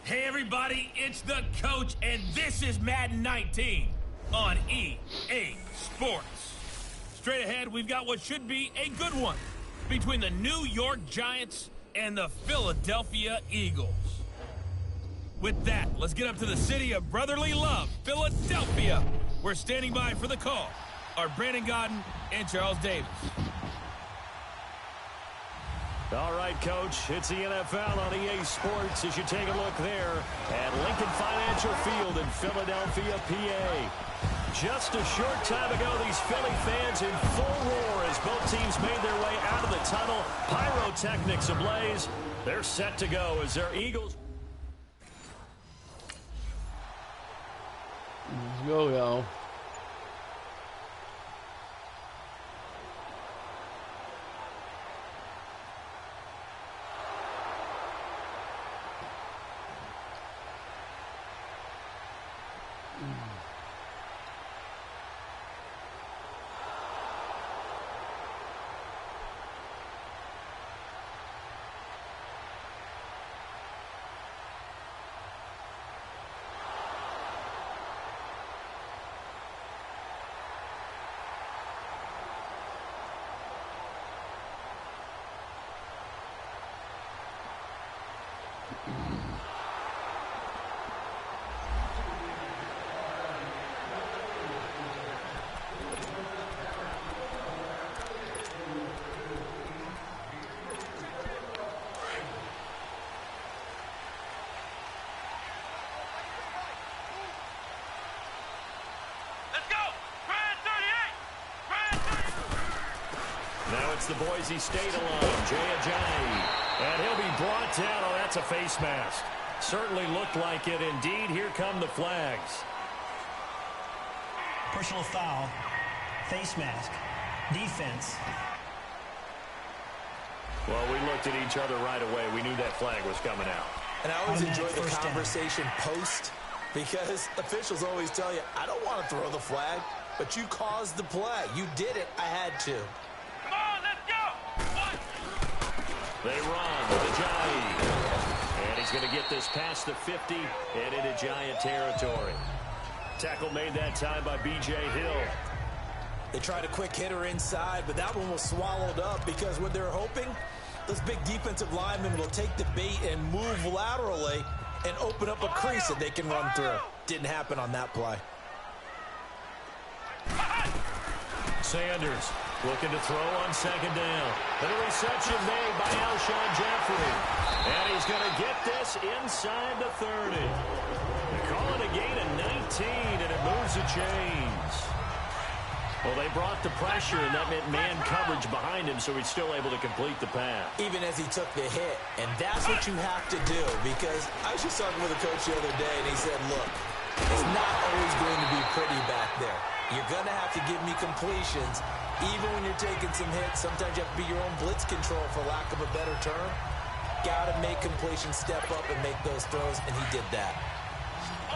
Hey everybody, it's the coach, and this is Madden 19 on EA Sports. Straight ahead, we've got what should be a good one between the New York Giants and the Philadelphia Eagles. With that, let's get up to the city of brotherly love, Philadelphia. We're standing by for the call are Brandon Godden and Charles Davis. All right, Coach, it's the NFL on EA Sports as you take a look there at Lincoln Financial Field in Philadelphia, PA. Just a short time ago, these Philly fans in full roar as both teams made their way out of the tunnel. Pyrotechnics ablaze. They're set to go as their Eagles. Let's go, y'all. Now it's the Boise State alum, Jay Ajayi. And he'll be brought down. Oh, that's a face mask. Certainly looked like it. Indeed, here come the flags. Personal foul, face mask, defense. Well, we looked at each other right away. We knew that flag was coming out. And I always enjoy the conversation post because officials always tell you, I don't want to throw the flag, but you caused the play. You did it. I had to. They run with Ajayi. And he's going to get this past the 50 and into Giant territory. Tackle made that time by B.J. Hill. They tried a quick hitter inside, but that one was swallowed up because what they're hoping, those big defensive linemen will take the bait and move laterally and open up a crease that they can run through. Didn't happen on that play. Sanders looking to throw on second down. And a reception made by Alshon Jeffrey. And he's going to get this inside the 30. They call it a gain of 19, and it moves the chains. Well, they brought the pressure, and that meant man coverage behind him, so he's still able to complete the pass. Even as he took the hit. And that's what you have to do, because I was just talking with a coach the other day, and he said, look, it's not always going to be pretty back there. You're going to have to give me completions. Even when you're taking some hits, sometimes you have to be your own blitz control, for lack of a better term. Got to make completions, step up and make those throws, and he did that.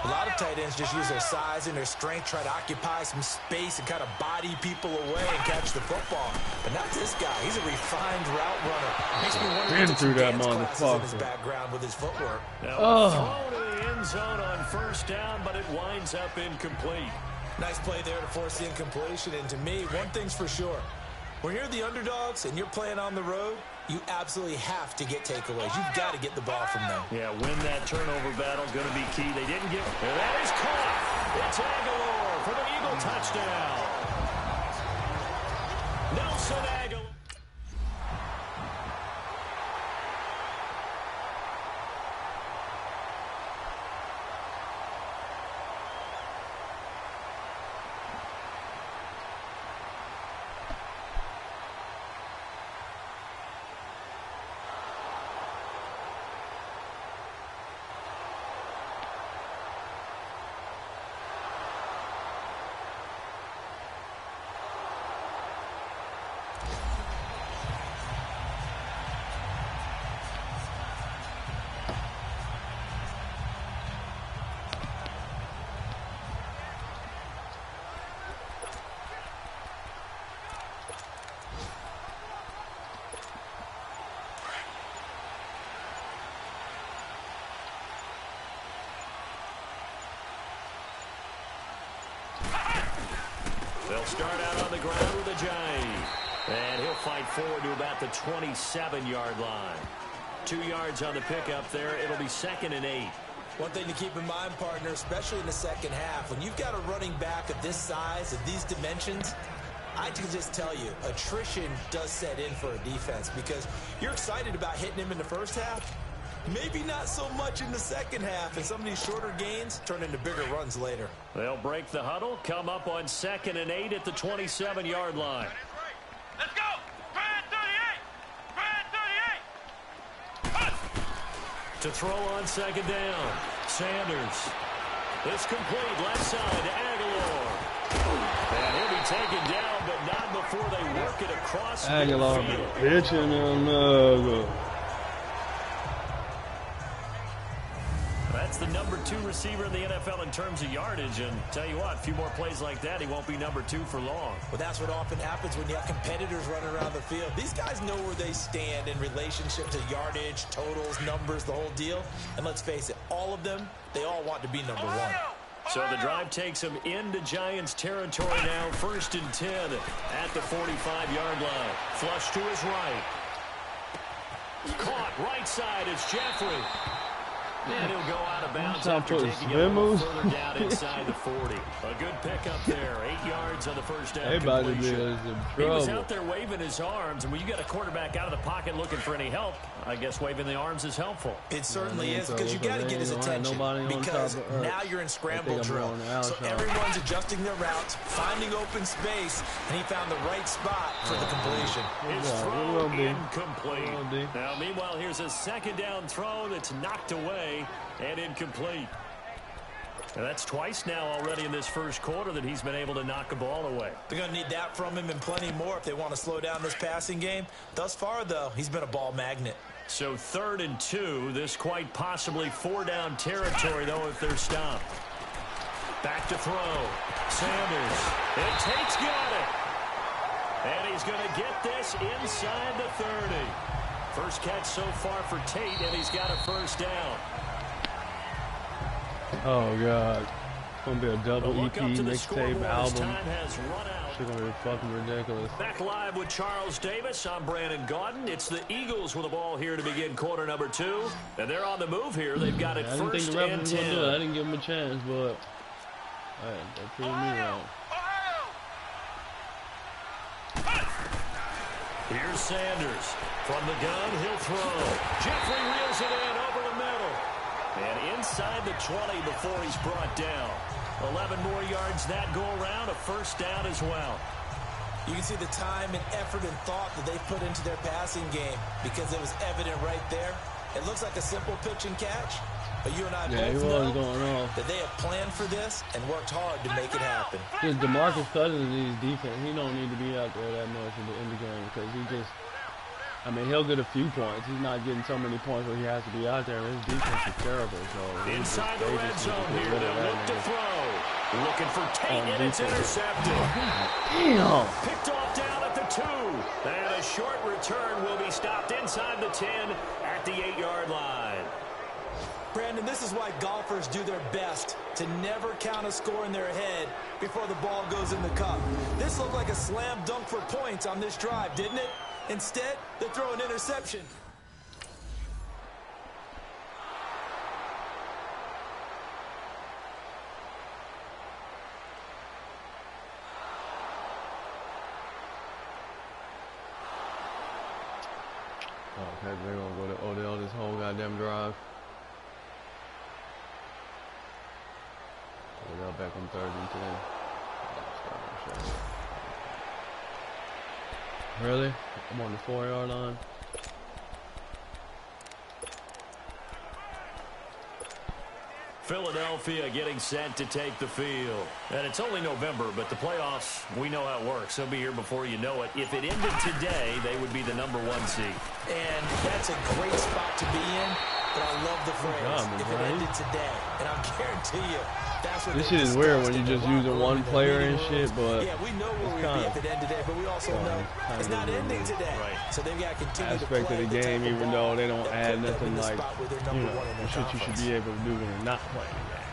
A lot of tight ends just use their size and their strength, try to occupy some space and kind of body people away and catch the football. But not this guy. He's a refined route runner. Makes me wonder if he took some dance classes in his background with his footwork. Now, throw to the end zone on first down, but it winds up incomplete. Nice play there to force the incompletion. And to me, one thing's for sure. When you're the underdogs and you're playing on the road, you absolutely have to get takeaways. You've got to get the ball from them. Yeah, win that turnover battle, going to be key. They didn't get... And that is caught. It's Aguilar for the Eagle touchdown. Nelson Aguilar. They'll start out on the ground with a Giant. And he'll fight forward to about the 27-yard line. 2 yards on the pickup there. It'll be 2nd and 8. One thing to keep in mind, partner, especially in the second half, when you've got a running back of this size, of these dimensions, I can just tell you, attrition does set in for a defense because you're excited about hitting him in the first half. Maybe not so much in the second half, and some of these shorter gains turn into bigger runs later. They'll break the huddle, come up on 2nd and 8 at the 27-yard line. Let's go! Brad 38! Brad 38! To throw on 2nd down, Sanders. It's complete, left side to Aguilar. And he'll be taken down, but not before they work it across Aguilar, midfield. bitching him. That's the number 2 receiver in the NFL in terms of yardage. And tell you what, a few more plays like that, he won't be number 2 for long. Well, that's what often happens when you have competitors running around the field. These guys know where they stand in relationship to yardage, totals, numbers, the whole deal. And let's face it, all of them, they all want to be number 1. So the drive takes him into Giants territory now. 1st and 10 at the 45-yard line. Flush to his right. Caught right side is Jeffrey. And he'll go out of bounds after taking it a little further down inside the 40. A good pickup there. 8 yards on the first down completion. He was out there waving his arms, and when you got a quarterback out of the pocket looking for any help, I guess waving the arms is helpful. It certainly is, because you got to get his attention, because now you're in scramble drill. So everyone's adjusting their routes, finding open space, and he found the right spot for the completion. His throw incomplete. Now, meanwhile, here's a 2nd down throw that's knocked away and incomplete. And that's twice now already in this first quarter that he's been able to knock a ball away. They're going to need that from him and plenty more if they want to slow down this passing game. Thus far, though, he's been a ball magnet. So 3rd and 2, this quite possibly 4-down territory, though, if they're stopped. Back to throw. Sanders. And Tate's got it. And he's going to get this inside the 30. First catch so far for Tate, and he's got a 1st down. Oh, God. It's going to be a double EP mixtape album. Time has run out. It's going to be fucking ridiculous. Back live with Charles Davis. I'm Brandon Gaudin. It's the Eagles with the ball here to begin quarter number 2. And they're on the move here. They've got it 1st and 10. I didn't give him a chance, but they proved me wrong. Here's Sanders. From the gun, he'll throw. Jeffrey reels it in over the middle. And inside the 20 before he's brought down. 11 more yards that go around, a 1st down as well. You can see the time and effort and thought that they put into their passing game because it was evident right there. It looks like a simple pitch and catch, but you and I both know that they have planned for this and worked hard to make it happen. Just DeMarcus Cousins needs defense. He don't need to be out there that much in the game because he just, I mean, he'll get a few points. He's not getting so many points where he has to be out there. His defense is terrible. So inside the red zone here, they'll look to throw. Looking for Tate, and it's intercepted. Damn. Picked off down at the 2. And a short return will be stopped inside the 10 at the 8-yard line. Brandon, this is why golfers do their best to never count a score in their head before the ball goes in the cup. This looked like a slam dunk for points on this drive, didn't it? Instead, they throw an interception. Okay, they're going to go to Odell this whole goddamn drive. Odell back on 3rd and 10. Really? I'm on the 4-yard line. Philadelphia getting set to take the field. And it's only November, but the playoffs, we know how it works. They'll be here before you know it. If it ended today, they would be the number 1 seed. And that's a great spot to be in, but I love the phrase, if it ended today. And I'll guarantee you, that's what this shit is weird when you're just using one player and shit, but yeah, we know where we'd be if it ended today, but we also know it's not ending today. Right. So they've got to continue aspect to play of the game, even though they don't add nothing like, you know, the shit you should be able to do when you're not playing the game.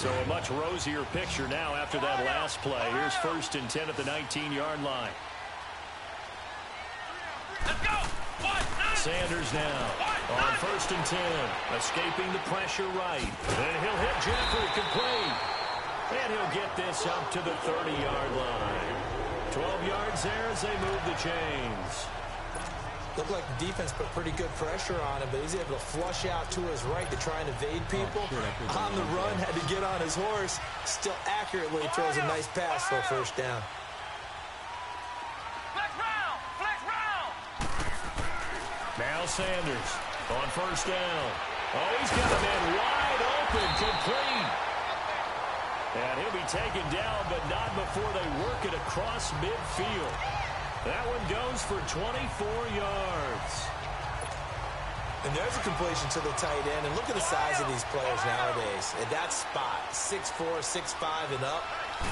So a much rosier picture now after that last play. Here's 1st and 10 at the 19-yard line. Let's go. Sanders now on 1st and 10, escaping the pressure right. And he'll hit Jeffrey complete. And he'll get this up to the 30-yard line. 12 yards there as they move the chains. Looked like the defense put pretty good pressure on him, but he's able to flush out to his right to try and evade people. On the run, had to get on his horse. Still accurately throws a nice pass for a 1st down. Now Sanders on 1st down. Oh, he's got a man wide open, complete. And he'll be taken down, but not before they work it across midfield. That one goes for 24 yards. And there's a completion to the tight end. And look at the size of these players nowadays. At that spot, 6'4", 6'5", and up.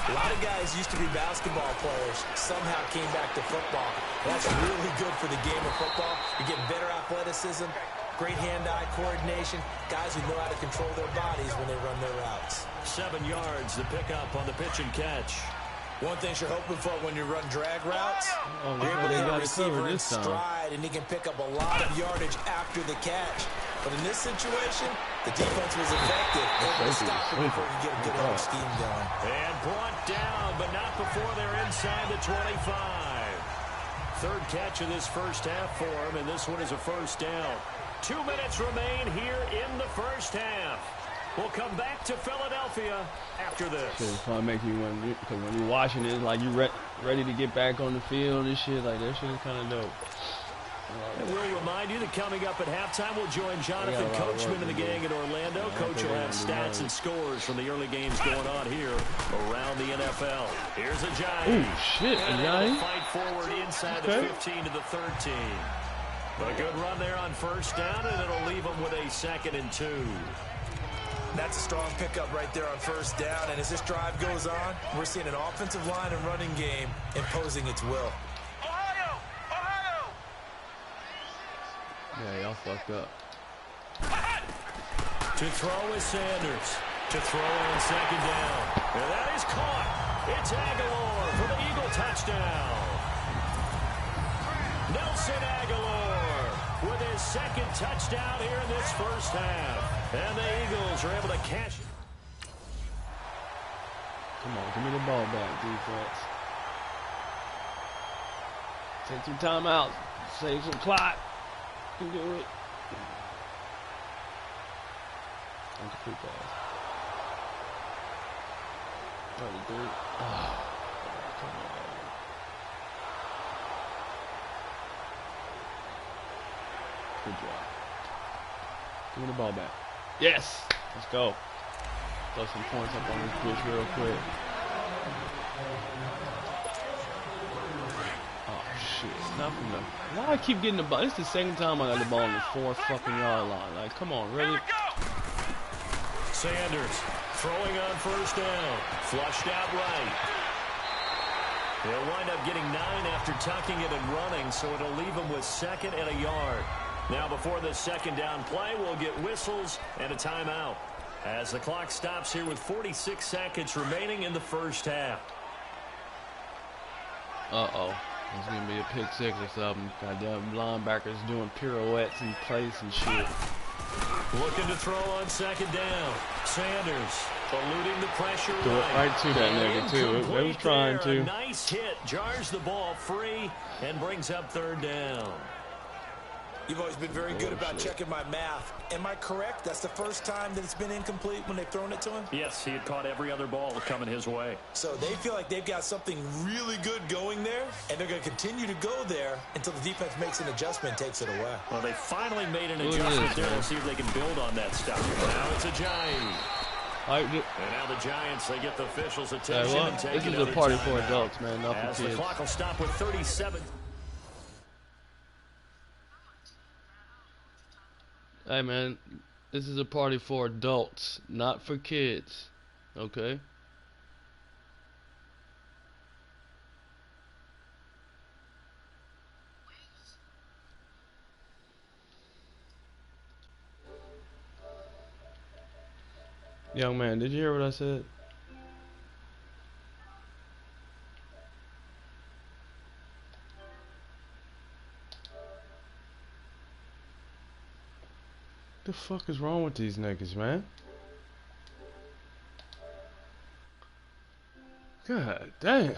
A lot of guys used to be basketball players, somehow came back to football. That's really good for the game of football. You're getting better athleticism, great hand-eye coordination, guys who know how to control their bodies when they run their routes. 7 yards to pick up on the pitch and catch. One thing you're hoping for when you run drag routes, you're able to they hit a got it receiver covered in this time. stride, and he can pick up a lot of yardage after the catch. But in this situation, the defense was effective, able to stop it before he could get a good arm scheme going. And brought down, but not before they're inside the 25. 3rd catch of this 1st half for him, and this one is a 1st down. 2 minutes remain here in the 1st half. We'll come back to Philadelphia after this. Shit, it's probably make you when, because when you're watching it, like you're ready to get back on the field and shit. Like that shit is kind of dope. And we'll remind you that coming up at halftime, we'll join Jonathan Coachman and the gang in Orlando. Coach will have stats and scores from the early games going on here around the NFL. Here's a Giant. Oh shit, a And Giant. fight forward inside the 15 to the 13. But a good run there on 1st down, and it'll leave them with a 2nd and 2. That's a strong pickup right there on 1st down. And as this drive goes on, we're seeing an offensive line and running game imposing its will. Yeah, y'all fucked up. To throw is Sanders. To throw on 2nd down. And that is caught. It's Aguilar for the Eagle touchdown. Nelson Aguilar with his 2nd touchdown here in this 1st half. And the Eagles are able to cash it. Come on, give me the ball back, defense. Take some time out. Save some clock. You can do it. Incomplete pass. Trying to do it. Oh, come on. Good job. Give me the ball back. Yes! Let's go. Throw some points up on this bitch real quick. Oh shit. Not from the. Why I keep getting the ball? It's the 2nd time I got the ball on the 4th fucking yard line. Like, come on, really? Sanders throwing on 1st down. Flushed out right. He'll wind up getting 9 after tucking it and running, so it'll leave him with 2nd and a yard. Now before this 2nd down play, we'll get whistles and a timeout as the clock stops here with 46 seconds remaining in the 1st half. Uh-oh. It's going to be a pick 6 or something. Goddamn linebackers doing pirouettes in place and shit. Looking to throw on 2nd down. Sanders eluding the pressure. Do it right to that nigga, too. They was trying to. A nice hit. Jars the ball free and brings up 3rd down. You've always been very good about checking my math. Am I correct? That's the 1st time that it's been incomplete when they've thrown it to him? Yes, he had caught every other ball coming his way. So they feel like they've got something really good going there, and they're going to continue to go there until the defense makes an adjustment and takes it away. Well, they finally made an adjustment there to see if they can build on that stuff. Now it's a Giant. And now the Giants, they get the officials' attention and take this is another a party timeout. for adults, man, not As for the kids. clock will stop with 37. Hey, man, this is a party for adults, not for kids, okay? Young man, did you hear what I said? The fuck is wrong with these niggas, man? God damn.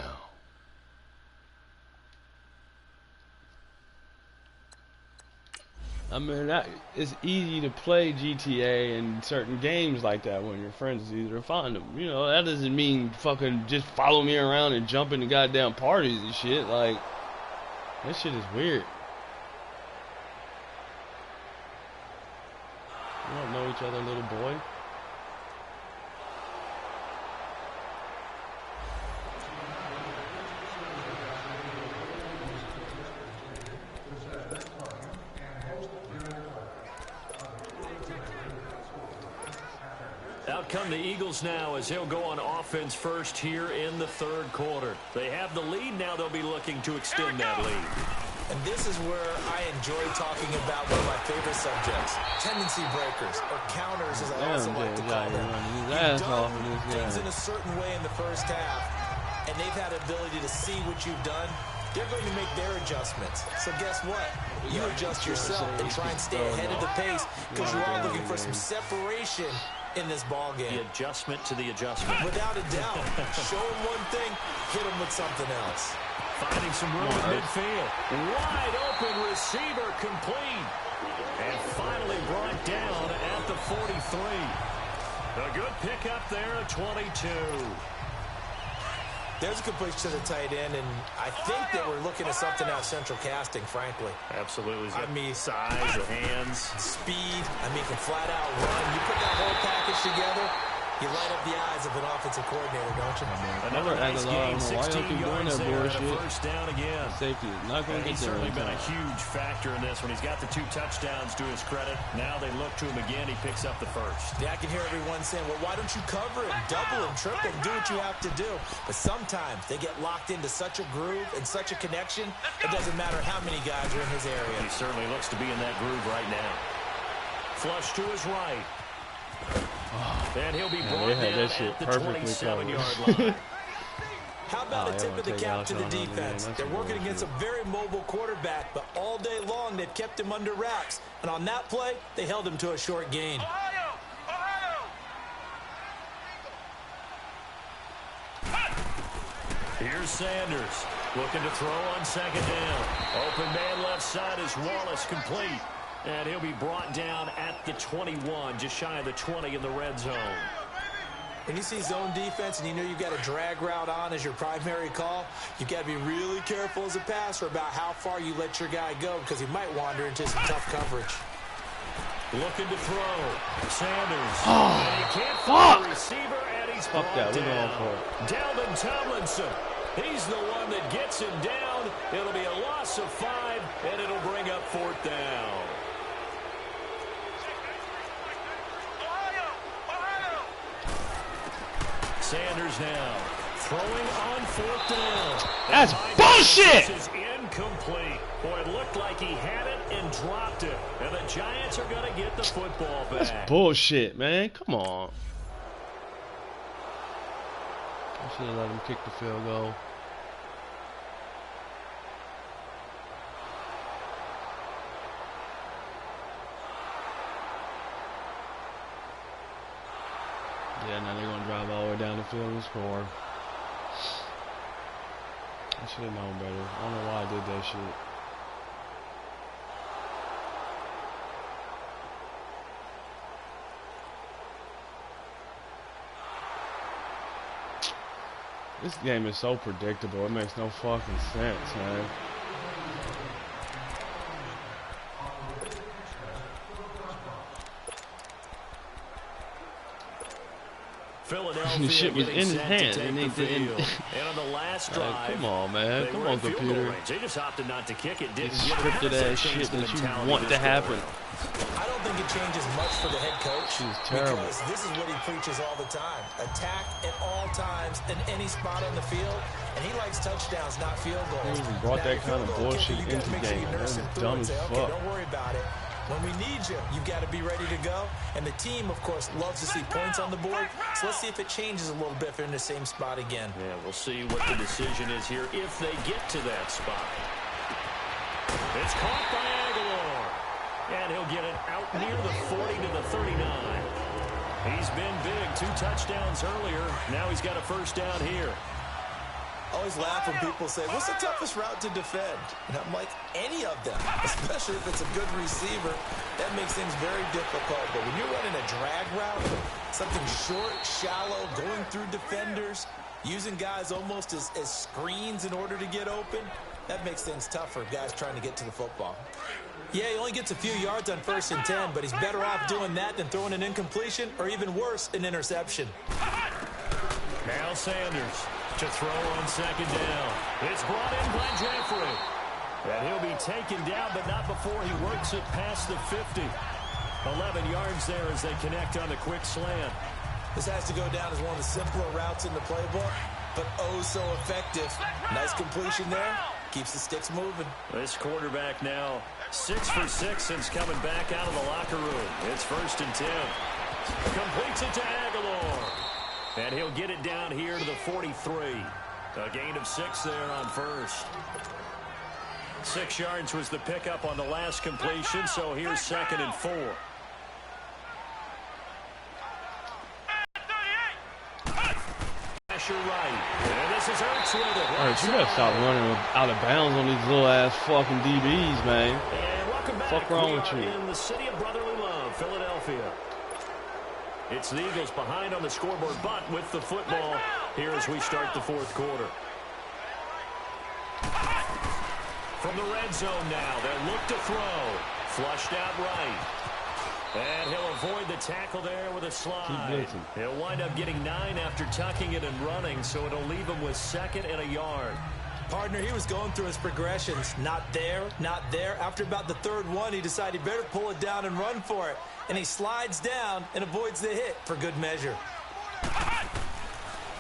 I mean, it's easy to play GTA and certain games like that when your friends is easy to find them. You know, that doesn't mean fucking just follow me around and jump into goddamn parties and shit. Like, that shit is weird. You don't know each other, little boy. Out come the Eagles now as he'll go on offense first here in the third quarter. They have the lead. Now they'll be looking to extend that lead. And this is where I enjoy talking about one of my favorite subjects, tendency breakers, or counters, as I also like to call them. You've done things in a certain way in the first half, and they've had the ability to see what you've done. They're going to make their adjustments. So guess what? You adjust yourself and try and stay ahead of the pace because you are looking for some separation in this ball game. The adjustment to the adjustment. Without a doubt. Show them one thing, hit them with something else. Finding some room in midfield. Wide open receiver complete. And finally brought down at the 43. A good pickup there at 22. There's a completion to the tight end, and I think that we're looking at something out central casting, frankly. Absolutely. I mean, size, the hands. Speed. I mean, can flat out run. You put that whole package together, you light up the eyes of an offensive coordinator, don't you? Another nice game, 16 yards there and a bullshit. first down again. Safety is not going to get He's certainly been a huge factor in this one. He's got the 2 touchdowns to his credit. Now they look to him again. He picks up the first. Yeah, I can hear everyone saying, well, why don't you cover him, double him, triple him, do what you have to do. But sometimes they get locked into such a groove and such a connection, it doesn't matter how many guys are in his area. He certainly looks to be in that groove right now. Flush to his right. And he'll be brought down at the 27-yard line. How about a tip of the cap to the defense? They're working against a very mobile quarterback, but all day long they've kept him under wraps. And on that play, they held him to a short gain. Here's Sanders looking to throw on second down. Open man left side is Wallace, complete. And he'll be brought down at the 21, just shy of the 20 in the red zone. When you see zone defense and you know you've got a drag route on as your primary call, you've got to be really careful as a passer about how far you let your guy go because he might wander into some tough coverage. Looking to throw. Sanders. Oh, and he can't find the receiver, and he's brought that. We're down. going for it. Dalvin Tomlinson. He's the one that gets him down. It'll be a loss of 5, and it'll bring up 4th down. Sanders now throwing on 4th down. That's bullshit! This is incomplete. Boy, it looked like he had it and dropped it. And the Giants are going to get the football back. That's bullshit, man. Come on. I should have let him kick the field goal. Yeah, now they're going to drive all the way down the field and score. I should have known better. I don't know why I did that shit. This game is so predictable. It makes no fucking sense, man. Philadelphia shit was in his hand and they didn't. And on the last drive, come on, man. Come on, computer. They just opted not to kick it. Didn't scripted ass shit that you want to happen. I don't think it changes much for the head coach. She's terrible. Because this is what he preaches all the time. Attack at all times in any spot on the field. And he likes touchdowns, not field goals. He even brought that kind of bullshit into the game. That's dumb as fuck. Don't worry about it. When we need you, you've got to be ready to go. And the team, of course, loves to see points on the board. So let's see if it changes a little bit if they're in the same spot again. Yeah, we'll see what the decision is here if they get to that spot. It's caught by Aguilar. And he'll get it out near the 40 to the 39. He's been big. 2 touchdowns earlier. Now he's got a first down here. I always laugh when people say, what's the toughest route to defend? And I'm like, any of them, especially if it's a good receiver. That makes things very difficult. But when you're running a drag route, something short, shallow, going through defenders, using guys almost as screens in order to get open, that makes things tough for guys trying to get to the football. Yeah, he only gets a few yards on 1st and 10, but he's better off doing that than throwing an incompletion or even worse, an interception. Now Sanders to throw on 2nd down. It's brought in by Jeffrey. And he'll be taken down, but not before he works it past the 50. 11 yards there as they connect on the quick slant. This has to go down as one of the simpler routes in the playbook, but oh so effective. Nice completion there. Keeps the sticks moving. This quarterback now 6 for 6 since coming back out of the locker room. It's 1st and 10. Completes it to Aguilar. And he'll get it down here to the 43. A gain of 6 there on 1st. 6 yards was the pickup on the last completion, so here's 2nd and 4. Pressure right. And this is Ertz with it. Ertz, you gotta stop running out of bounds on these little ass fucking DBs, man. And welcome back. Fuck wrong with you? In the city of brotherly love, Philadelphia. It's the Eagles behind on the scoreboard, but with the football here as we start the 4th quarter. From the red zone now, they'll look to throw. Flushed out right. And he'll avoid the tackle there with a slide. He'll wind up getting 9 after tucking it and running, so it'll leave him with 2nd and a yard. Partner, he was going through his progressions. Not there, not there. After about the 3rd one, he decided he better pull it down and run for it. And he slides down and avoids the hit for good measure.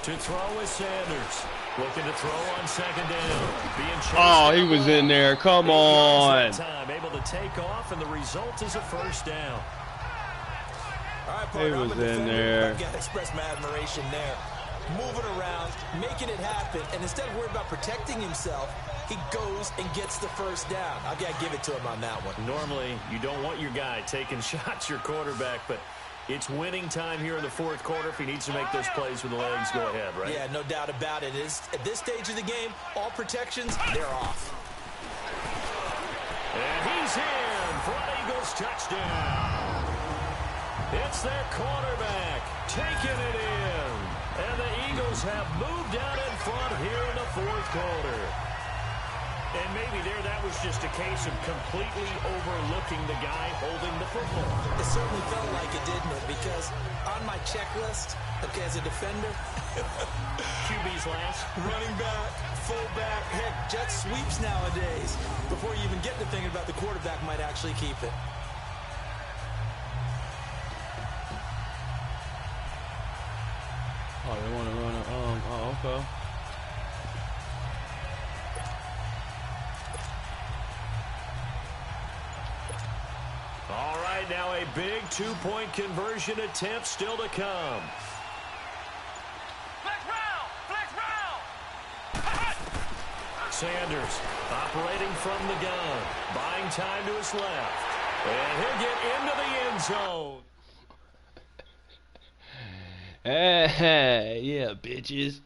To throw is Sanders. Looking to throw on 2nd down. Being chased. Oh, he was in there. Come on. Time, able to take off, and the result is a first down. All right, partner, He was I'm a defender. in there. I've got to express my admiration there. Moving around, making it happen, and instead of worrying about protecting himself, he goes and gets the first down. I've got to give it to him on that one. Normally, you don't want your guy taking shots, your quarterback, but it's winning time here in the 4th quarter. If he needs to make those plays with the legs, go ahead, right? Yeah, no doubt about it. At this stage of the game, all protections, they're off. And he's in for an Eagles touchdown. It's their quarterback taking it in. And the Eagles have moved out in front here in the 4th quarter. And maybe that was just a case of completely overlooking the guy holding the football. It certainly felt like it, didn't it? Because on my checklist, okay, as a defender, QB's last. running back, fullback, heck, jet sweeps nowadays. Before you even get to thinking about the quarterback might actually keep it. Oh, they want to run a, oh, okay. All right, now a big 2-point conversion attempt still to come. Sanders operating from the gun, buying time to his left. And he'll get into the end zone. Hey, yeah, bitches.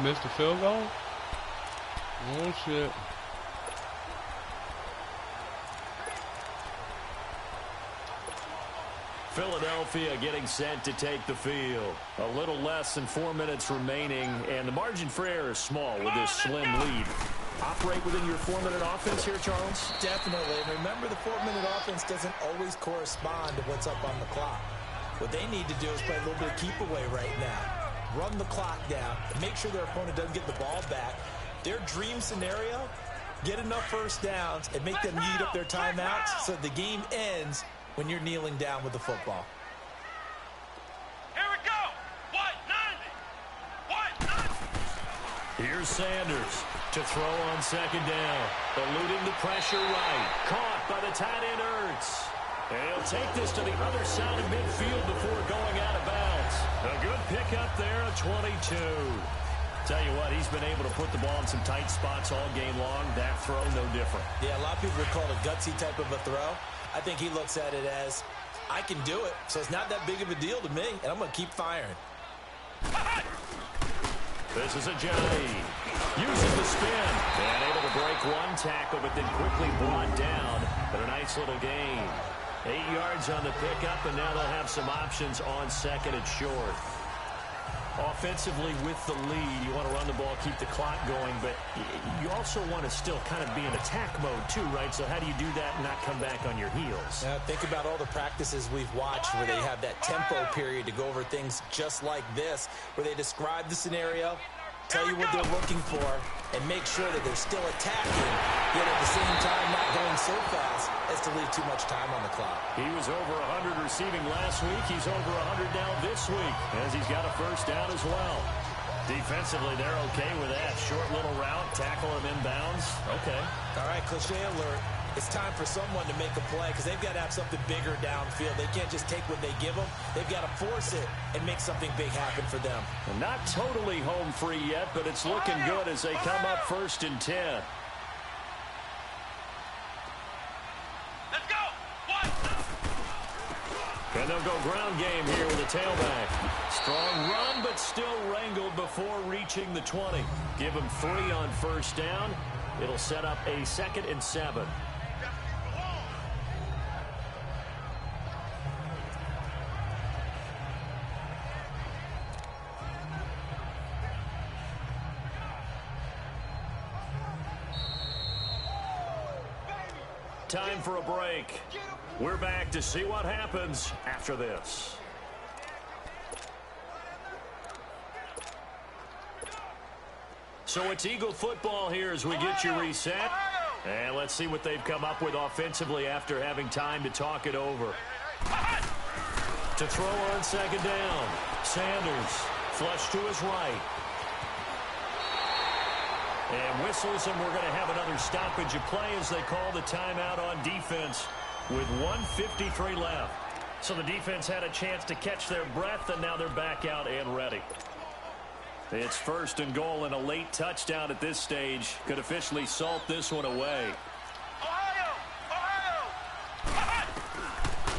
Missed the field goal? Oh, shit. Philadelphia getting set to take the field. A little less than 4 minutes remaining, and the margin for error is small with this slim lead. Operate within your 4-minute offense here, Charles? Definitely. And remember, the 4-minute offense doesn't always correspond to what's up on the clock. What they need to do is play a little bit of keep away right now. Run the clock down and make sure their opponent doesn't get the ball back. Their dream scenario, get enough first downs and make them eat up their timeouts so the game ends when you're kneeling down with the football. Here we go. 190. Here's Sanders to throw on second down. Eluding the pressure right. Caught by the tight end Ertz. And he'll take this to the other side of midfield before going out of bounds. A good pickup there, a 22. Tell you what, he's been able to put the ball in some tight spots all game long. That throw, no different. Yeah, a lot of people would call it a gutsy type of a throw. I think he looks at it as, I can do it, so it's not that big of a deal to me, and I'm going to keep firing. This is Ajayi. Using the spin. And able to break one tackle, but then quickly brought down. But a nice little gain. 8 yards on the pickup, and now they'll have some options on second and short. Offensively with the lead, you want to run the ball, keep the clock going, but you also want to still kind of be in attack mode too, right? So how do you do that and not come back on your heels? Think about all the practices we've watched where they have that tempo period to go over things just like this, where they describe the scenario, tell you what they're looking for, and make sure that they're still attacking, yet at the same time not going so fast as to leave too much time on the clock. He was over 100 receiving last week. He's over 100 now this week, as he's got a first down as well. Defensively, they're okay with that. Short little route, tackle him inbounds. Okay. All right, cliche alert. It's time for someone to make a play because they've got to have something bigger downfield. They can't just take what they give them. They've got to force it and make something big happen for them. Well, not totally home free yet, but it's looking good as they come up 1st and 10. Let's go. And they'll go ground game here with a tailback. Strong run, but still wrangled before reaching the 20. Give him 3 on first down. It'll set up a 2nd and 7. Time for a break. We're back to see what happens after this. So it's Eagle football here as we get you reset. And let's see what they've come up with offensively after having time to talk it over. To throw on second down. Sanders flush to his right. And whistles, and we're going to have another stoppage of play as they call the timeout on defense with 1:53 left. So the defense had a chance to catch their breath, and now they're back out and ready. It's 1st and goal, and a late touchdown at this stage could officially salt this one away.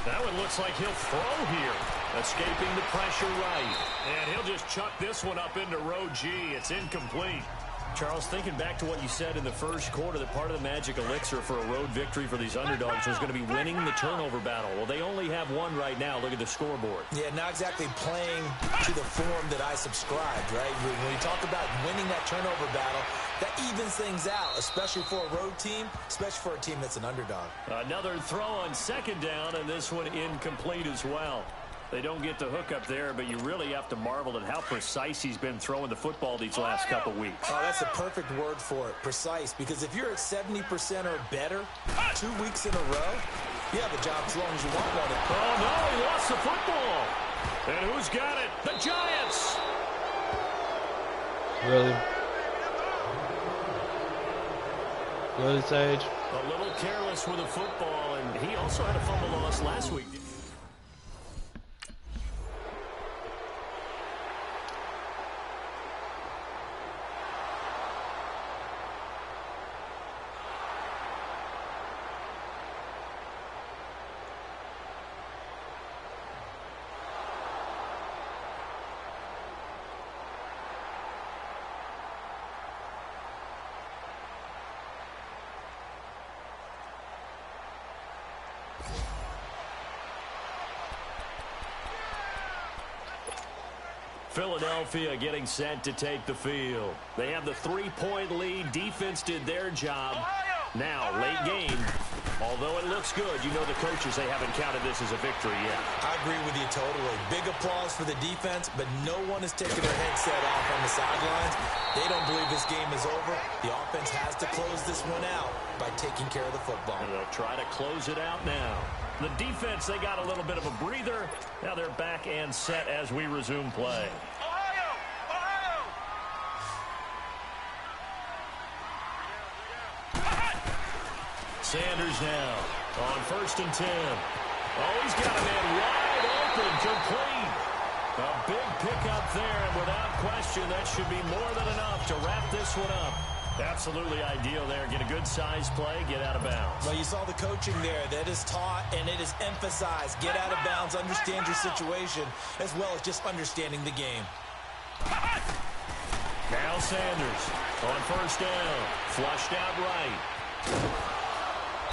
That one looks like he'll throw here. Escaping the pressure right. And he'll just chuck this one up into row G. It's incomplete. Charles, thinking back to what you said in the first quarter, that part of the magic elixir for a road victory for these underdogs was going to be winning the turnover battle. Well, they only have one right now. Look at the scoreboard. Yeah, not exactly playing to the form that I subscribed, right? When you talk about winning that turnover battle, that evens things out, especially for a road team, especially for a team that's an underdog. Another throw on second down, and this one incomplete as well. They don't get the hook up there, but you really have to marvel at how precise he's been throwing the football these last couple weeks. Oh, that's a perfect word for it, precise, because if you're at 70% or better 2 weeks in a row, you have a job as long as you want one. Oh, no, he lost the football. And who's got it? The Giants. Really? Really, Sage? A little careless with the football, and he also had a fumble loss last week. Philadelphia getting set to take the field. They have the 3-point lead. Defense did their job. Now, late game. Although it looks good, you know the coaches, they haven't counted this as a victory yet. I agree with you totally. Big applause for the defense, but no one is taking their headset off on the sidelines. They don't believe this game is over. The offense has to close this one out by taking care of the football. And they'll try to close it out now. The defense, they got a little bit of a breather. Now they're back and set as we resume play. Sanders now on 1st and 10. Oh, he's got a man wide open, complete. A big pickup there, and without question, that should be more than enough to wrap this one up. Absolutely ideal there. Get a good size play, get out of bounds. Well, you saw the coaching there. That is taught and it is emphasized. Get out of bounds, understand your situation, as well as just understanding the game. Now Sanders on 1st down. Flushed out right.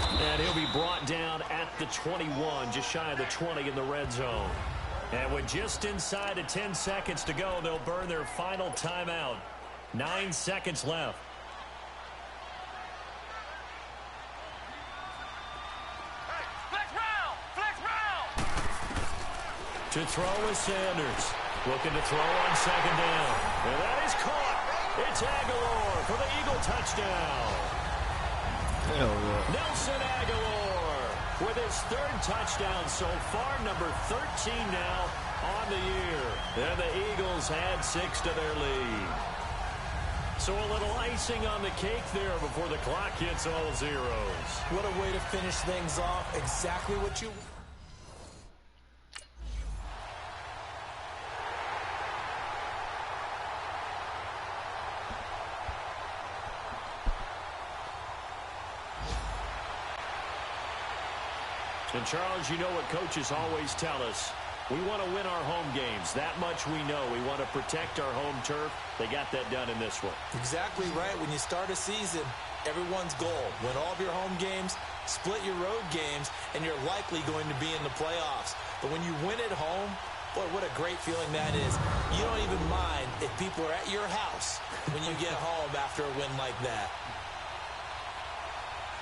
And he'll be brought down at the 21, just shy of the 20 in the red zone. And with just inside of 10 seconds to go, they'll burn their final timeout. 9 seconds left. To throw is Sanders. Looking to throw on 2nd down. And that is caught. It's Aguilar for the Eagle touchdown. Hell yeah. Nelson Aguilar with his 3rd touchdown so far, number 13 now on the year. And the Eagles add 6 to their lead. So a little icing on the cake there before the clock hits all zeros. What a way to finish things off. Exactly what you... And, Charles, you know what coaches always tell us. We want to win our home games. That much we know. We want to protect our home turf. They got that done in this one. Exactly right. When you start a season, everyone's goal, win all of your home games, split your road games, and you're likely going to be in the playoffs. But when you win at home, boy, what a great feeling that is. You don't even mind if people are at your house when you get home after a win like that.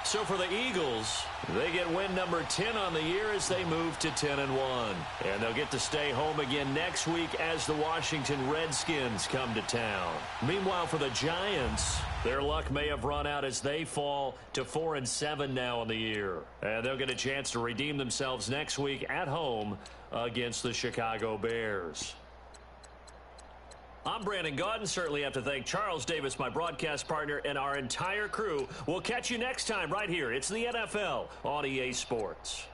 So for the Eagles, they get win number 10 on the year as they move to 10-1. And they'll get to stay home again next week as the Washington Redskins come to town. Meanwhile, for the Giants, their luck may have run out as they fall to 4-7 now on the year. And they'll get a chance to redeem themselves next week at home against the Chicago Bears. I'm Brandon Gaudin. Certainly have to thank Charles Davis, my broadcast partner, and our entire crew. We'll catch you next time right here. It's the NFL on EA Sports.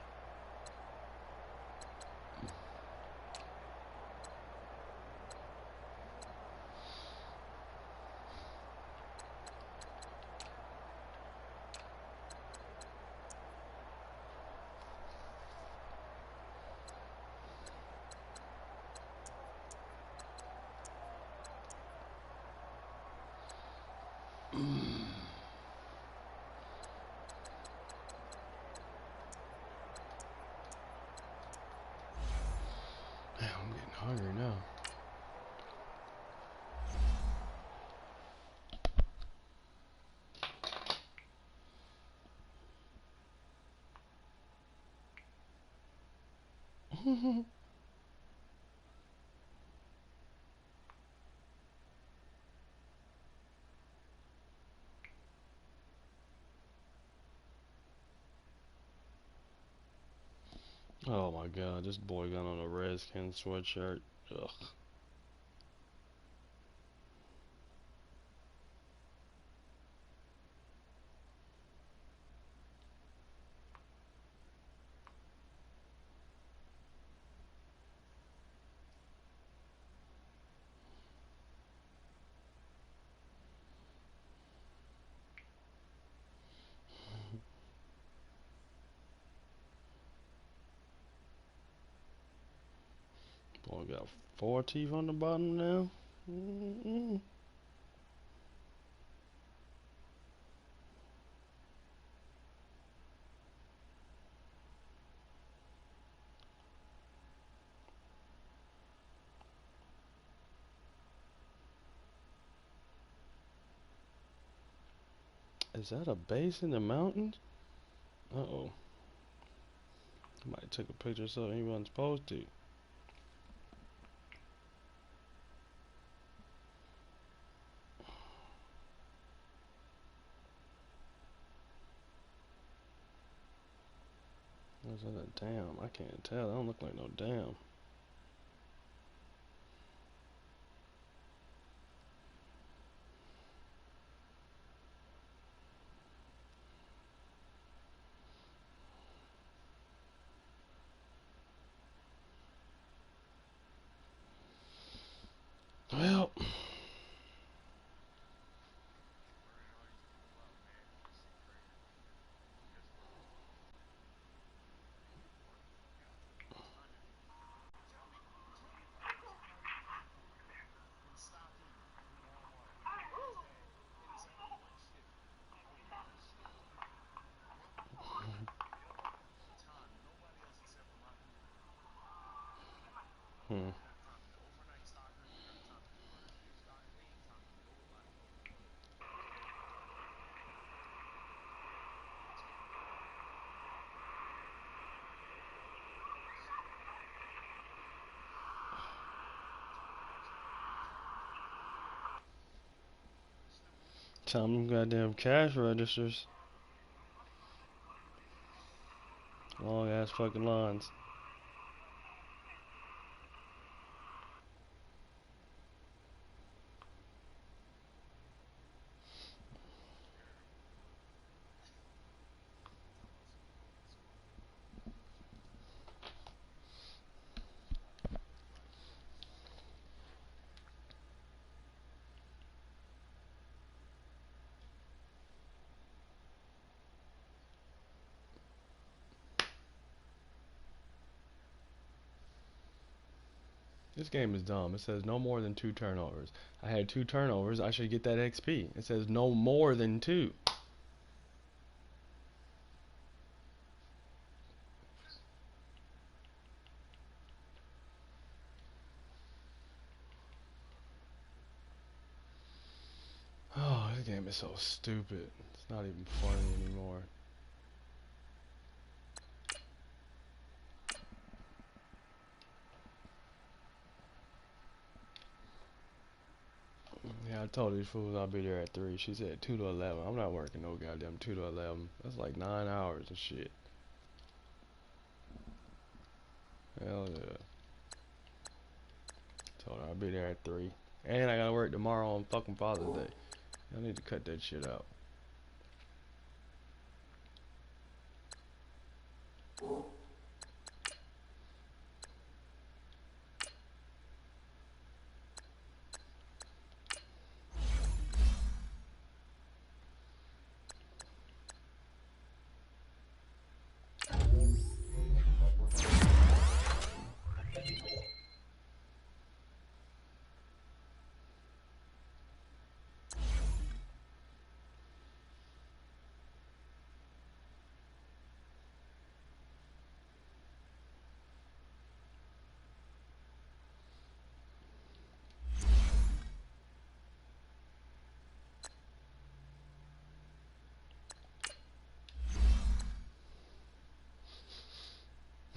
I'm getting hungry now. Oh my god, this boy got on a Redskins sweatshirt. Ugh. Boy got 4 teeth on the bottom now. Is that a base in the mountains? Uh-oh. Somebody took a picture of something he wasn't supposed to. What's that a dam? I can't tell. That don't look like no dam. Well, hmm. Some goddamn cash registers. Long ass fucking lines. This game is dumb. It says no more than 2 turnovers. I had 2 turnovers. I should get that XP. It says no more than 2. Oh, this game is so stupid. It's not even funny anymore. Yeah, I told these fools I'll be there at 3. She said 2 to 11. I'm not working no goddamn 2 to 11. That's like 9 hours of shit. Hell yeah. Told her I'll be there at 3. And I gotta work tomorrow on fucking Father's Day. I need to cut that shit out.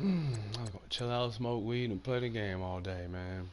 I'm gonna chill out, smoke weed, and play the game all day, man.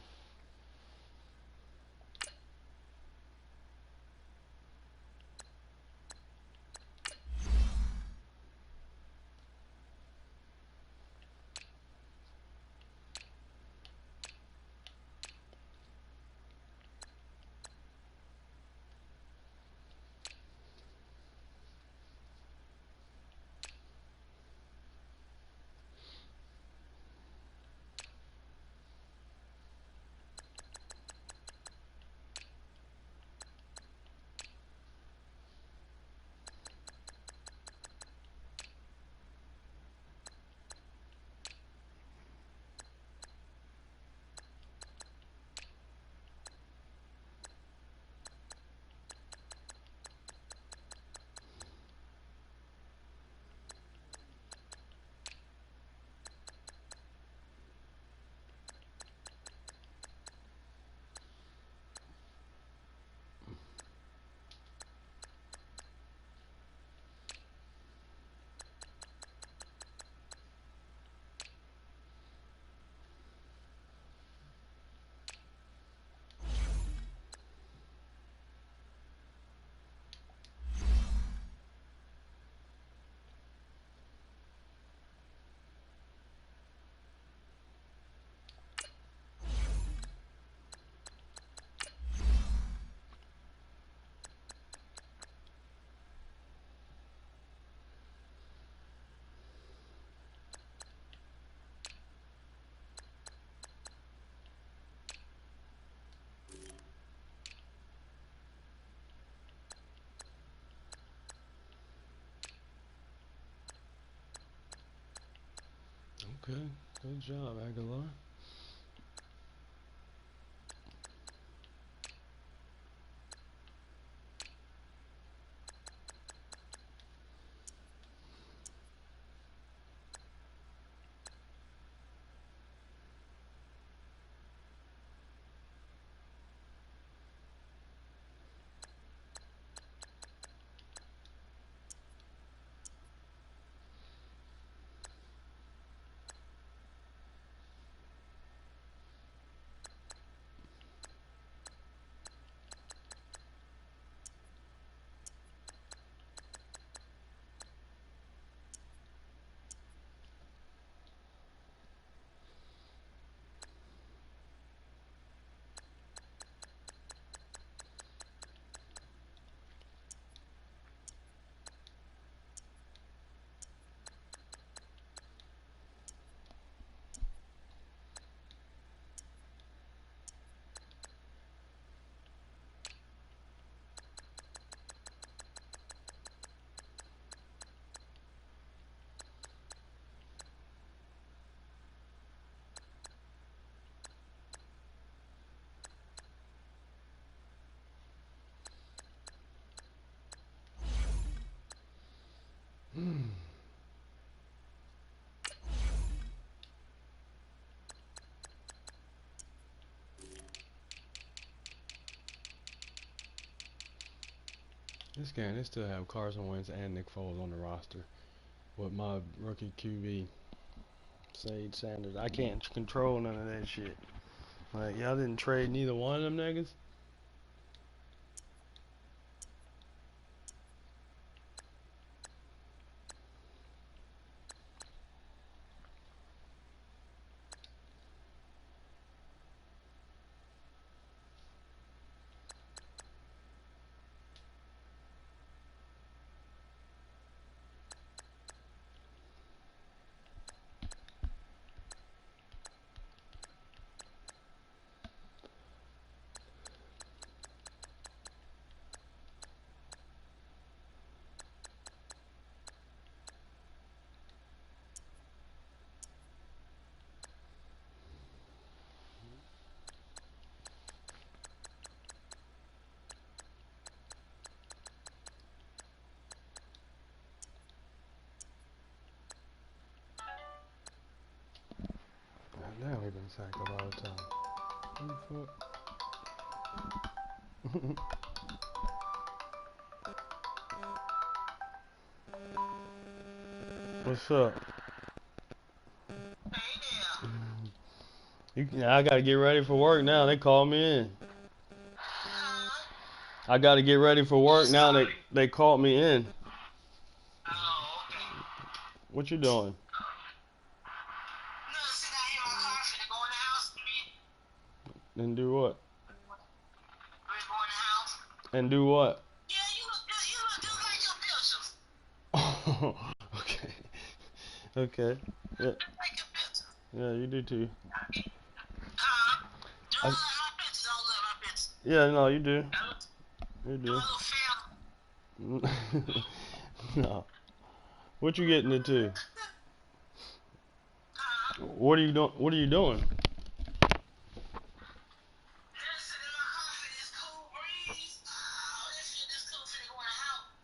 Okay, good job, Aguilar. This game, they still have Carson Wentz and Nick Foles on the roster with my rookie QB, Sage Sanders. I can't control none of that shit. Like, y'all didn't trade neither one of them niggas? Now we've been sacked a lot of times. What's up? I gotta get ready for work now. They called me in. I gotta get ready for work now. They called me in. What you doing? And do what? And do what? Okay. Okay. Yeah. Yeah, you do too. Yeah, no, you do. You do. No. What you getting into? What are you doing? What are you doing?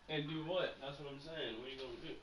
And do what? That's what I'm saying. What are you gonna do?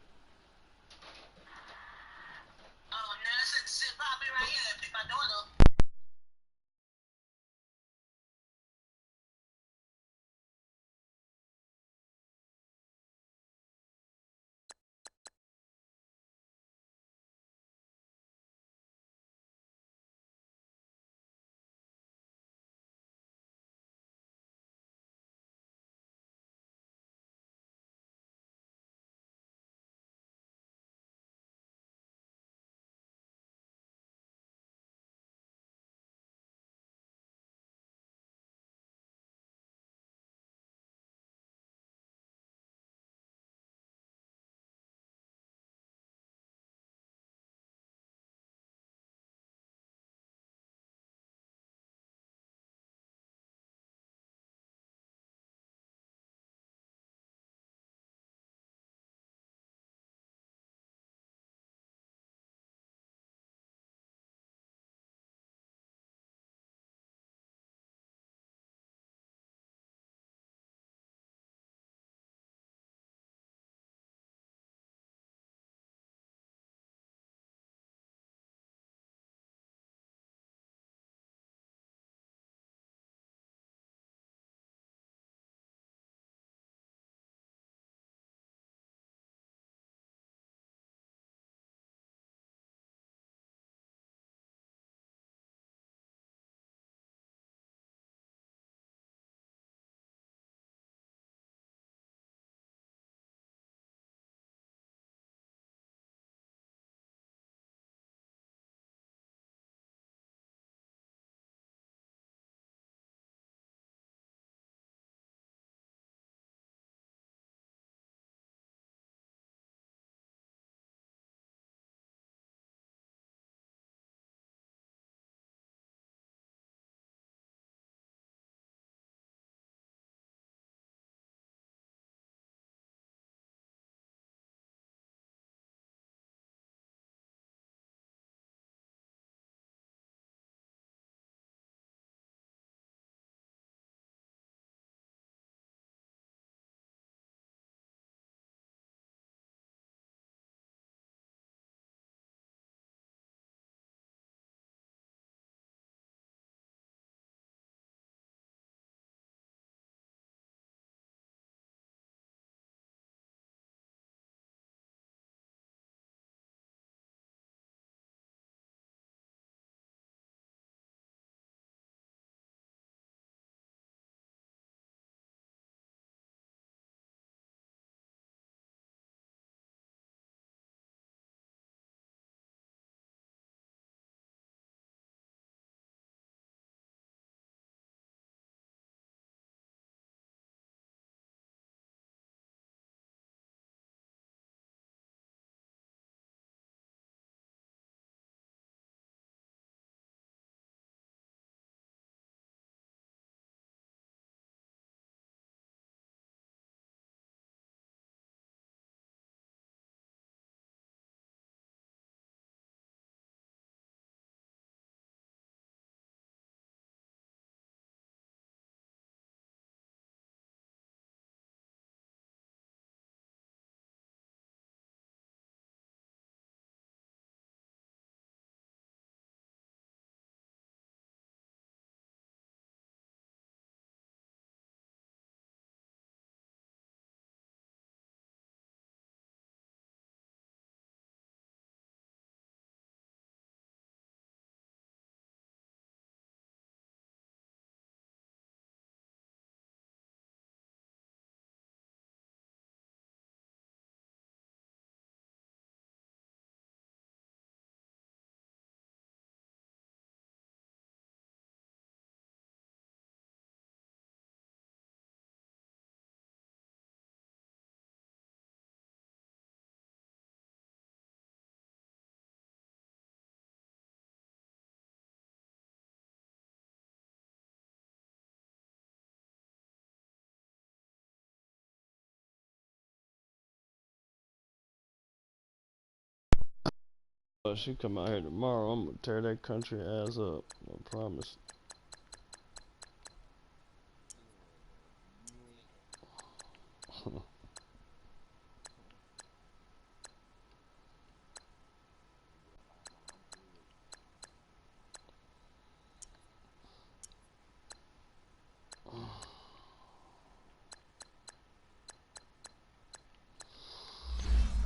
She come out here tomorrow. I'm gonna tear that country ass up. I promise.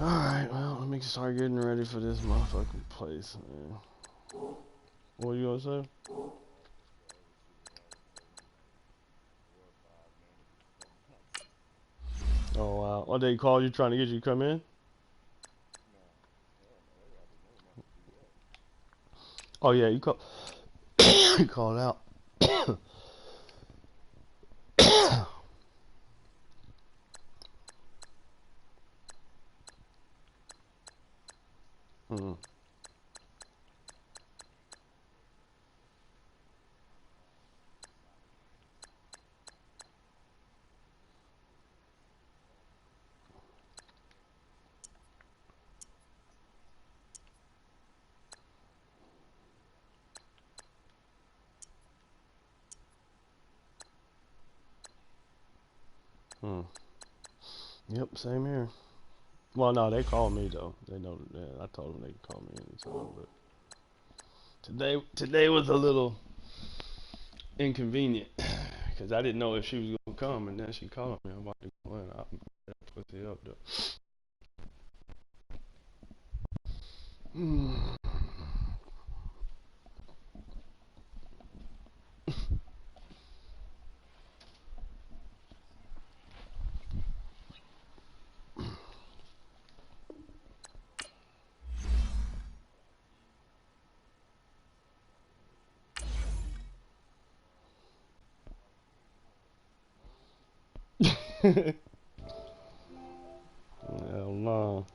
Alright, well, let me start getting ready for this motherfucking place, man. What you gonna say? Oh, wow. What, they called you trying to get you to come in? Oh, yeah, you call you called out. Hmm. Hmm. Yep, same here. Well, no, they called me though. They know. Yeah, I told them they could call me anytime. But today was a little inconvenient because I didn't know if she was gonna come, and then she called me. I'm about to go in. I put it up though.